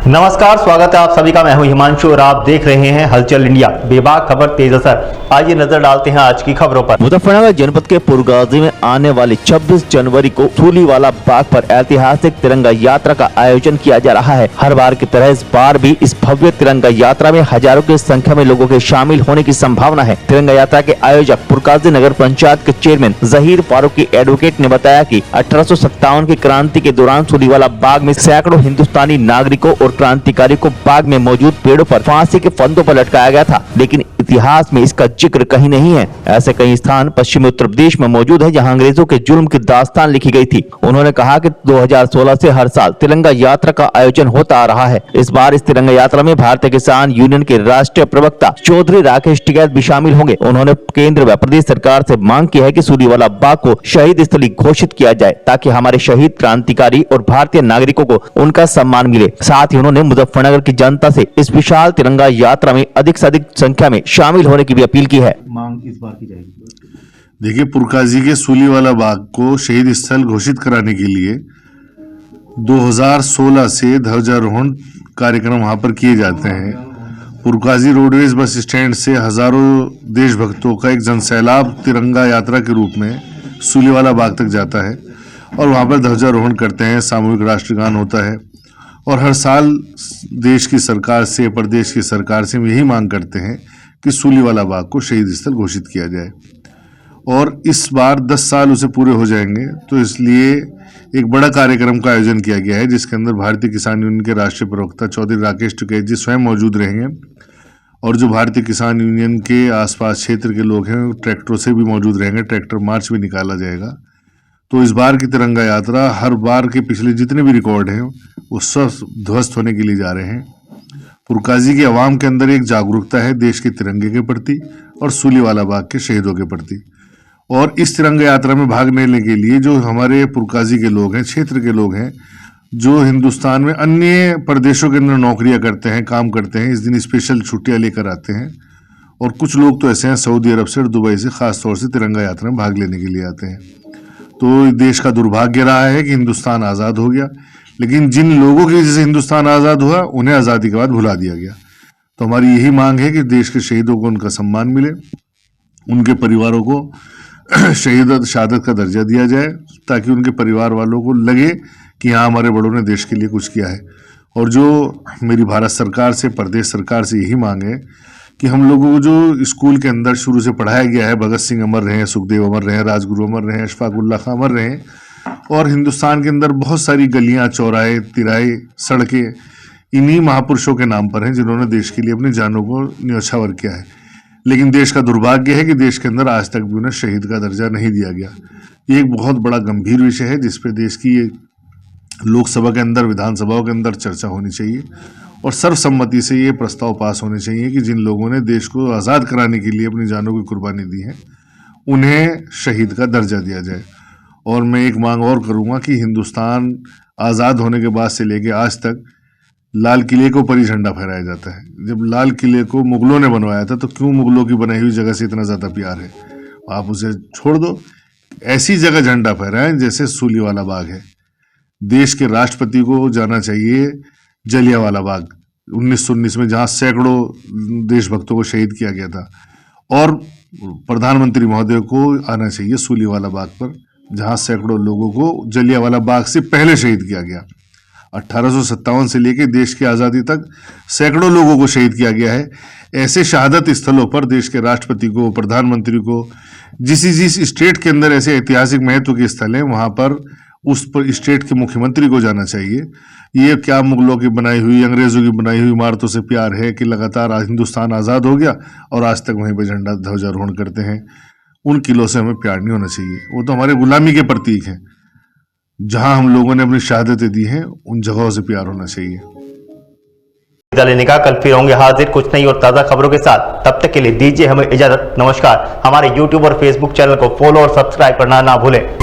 नमस्कार, स्वागत है आप सभी का। मैं हूं हिमांशु और आप देख रहे हैं हलचल इंडिया। बेबाक खबर तेज असर। आइए नजर डालते हैं आज की खबरों पर। मुजफ्फरनगर जनपद के पुरगाजी में आने वाली 26 जनवरी को सूलीवाला बाग पर ऐतिहासिक तिरंगा यात्रा का आयोजन किया जा रहा है। हर बार की तरह इस बार भी इस भव्य तिरंगा यात्रा में हजारों की संख्या में लोगों के शामिल होने की संभावना है। तिरंगा यात्रा के आयोजक पुरगाजी नगर पंचायत के चेयरमैन जहीर फारूकी एडवोकेट ने बताया कि 1857 की क्रांति के दौरान सूलीवाला बाग में सैकड़ों हिंदुस्तानी नागरिकों और क्रांतिकारी को बाग में मौजूद पेड़ों पर फांसी के फंदों पर लटकाया गया था, लेकिन इतिहास में इसका जिक्र कहीं नहीं है। ऐसे कई स्थान पश्चिमी उत्तर प्रदेश में मौजूद है जहां अंग्रेजों के जुल्म की दास्तान लिखी गई थी। उन्होंने कहा कि 2016 से हर साल तिरंगा यात्रा का आयोजन होता आ रहा है। इस बार इस तिरंगा यात्रा में भारतीय किसान यूनियन के राष्ट्रीय प्रवक्ता चौधरी राकेश टिकैत भी शामिल होंगे। उन्होंने केंद्र व प्रदेश सरकार से मांग की है कि सूलीवाला बाग को शहीद स्थली घोषित किया जाए ताकि हमारे शहीद क्रांतिकारी और भारतीय नागरिकों को उनका सम्मान मिले। साथ ही उन्होंने मुजफ्फरनगर की जनता से इस विशाल तिरंगा यात्रा में अधिक से अधिक संख्या में शामिल होने की भी अपील की है। मांग इस बार की जाएगी। देखिए, पुरकाजी के सूलीवाला बाग को शहीद स्थल घोषित कराने के लिए 2016 से ध्वजारोहण कार्यक्रम वहां पर किए जाते हैं। पुरकाजी रोडवेज बस स्टैंड से हजारों देशभक्तों का एक जनसैलाब तिरंगा यात्रा के रूप में सूलीवाला बाग तक जाता है और वहां पर ध्वजारोहण करते हैं। सामूहिक राष्ट्रगान होता है और हर साल देश की सरकार से, प्रदेश की सरकार से हम यही मांग करते हैं कि सूलीवाला बाग को शहीद स्थल घोषित किया जाए। और इस बार 10 साल उसे पूरे हो जाएंगे, तो इसलिए एक बड़ा कार्यक्रम का आयोजन किया गया है जिसके अंदर भारतीय किसान यूनियन के राष्ट्रीय प्रवक्ता चौधरी राकेश टिकैत जी स्वयं मौजूद रहेंगे और जो भारतीय किसान यूनियन के आसपास क्षेत्र के लोग हैं ट्रैक्टरों से भी मौजूद रहेंगे। ट्रैक्टर मार्च भी निकाला जाएगा। तो इस बार की तिरंगा यात्रा हर बार के पिछले जितने भी रिकॉर्ड हैं वो सब ध्वस्त होने के लिए जा रहे हैं। पुरकाजी की आवाम के अंदर एक जागरूकता है देश के तिरंगे के प्रति और सूलीवाला बाग के शहीदों के प्रति। और इस तिरंगा यात्रा में भाग लेने के लिए जो हमारे पुरकाजी के लोग हैं, क्षेत्र के लोग हैं, जो हिंदुस्तान में अन्य प्रदेशों के अंदर नौकरियां करते हैं, काम करते हैं, इस दिन स्पेशल छुट्टियां लेकर आते हैं। और कुछ लोग तो ऐसे हैं सऊदी अरब से और दुबई से खास तौर से तिरंगा यात्रा में भाग लेने के लिए आते हैं। तो देश का दुर्भाग्य रहा है कि हिंदुस्तान आज़ाद हो गया, लेकिन जिन लोगों की वजह से हिंदुस्तान आज़ाद हुआ उन्हें आज़ादी के बाद भुला दिया गया। तो हमारी यही मांग है कि देश के शहीदों को उनका सम्मान मिले, उनके परिवारों को शहादत का दर्जा दिया जाए ताकि उनके परिवार वालों को लगे कि हाँ, हमारे बड़ों ने देश के लिए कुछ किया है। और जो मेरी भारत सरकार से, प्रदेश सरकार से यही मांग है कि हम लोगों को जो स्कूल के अंदर शुरू से पढ़ाया गया है, भगत सिंह अमर रहे, सुखदेव अमर रहे, राजगुरु अमर रहे, अशफाक उल्लाह खां अमर रहे, और हिंदुस्तान के अंदर बहुत सारी गलियां, चौराहे, तिराहे, सड़कें इन्हीं महापुरुषों के नाम पर हैं जिन्होंने देश के लिए अपनी जानों को न्यौछावर किया है। लेकिन देश का दुर्भाग्य है कि देश के अंदर आज तक भी उन्हें शहीद का दर्जा नहीं दिया गया। ये एक बहुत बड़ा गंभीर विषय है जिस पे देश की लोकसभा के अंदर, विधानसभाओं के अंदर चर्चा होनी चाहिए और सर्वसम्मति से ये प्रस्ताव पास होने चाहिए कि जिन लोगों ने देश को आज़ाद कराने के लिए अपनी जानों की कुर्बानी दी है उन्हें शहीद का दर्जा दिया जाए। और मैं एक मांग और करूँगा कि हिंदुस्तान आज़ाद होने के बाद से लेकर आज तक लाल किले को ऊपर ही झंडा फहराया जाता है। जब लाल किले को मुगलों ने बनवाया था तो क्यों मुगलों की बनाई हुई जगह से इतना ज़्यादा प्यार है? आप उसे छोड़ दो, ऐसी जगह झंडा फहराएं जैसे सूलीवाला बाग है। देश के राष्ट्रपति को जाना चाहिए जलियांवाला बाग 1919 में जहाँ सैकड़ों देशभक्तों को शहीद किया गया था, और प्रधानमंत्री महोदय को आना चाहिए सूलीवाला बाग पर जहाँ सैकड़ों लोगों को जलियांवाला बाग से पहले शहीद किया गया। 1857 से लेकर देश की आज़ादी तक सैकड़ों लोगों को शहीद किया गया है। ऐसे शहादत स्थलों पर देश के राष्ट्रपति को, प्रधानमंत्री को, जिस स्टेट के अंदर ऐसे ऐतिहासिक महत्व के स्थल हैं वहाँ पर उस पर स्टेट के मुख्यमंत्री को जाना चाहिए। ये क्या मुगलों की बनाई हुई, अंग्रेजों की बनाई हुई इमारतों से प्यार है कि लगातार हिंदुस्तान आज़ाद हो गया और आज तक वहीं पर झंडा ध्वजारोहण करते हैं? उन किलों से हमें प्यार नहीं होना चाहिए। वो तो हमारे गुलामी के प्रतीक हैं। जहां हम लोगों ने अपनी शहादतें दी हैं उन जगहों से प्यार होना चाहिए। लेने का कल फिर होंगे हाजिर कुछ नई और ताज़ा खबरों के साथ। तब तक के लिए दीजिए हमें इजाजत। नमस्कार। हमारे YouTube और Facebook चैनल को फॉलो और सब्सक्राइब करना ना भूलें।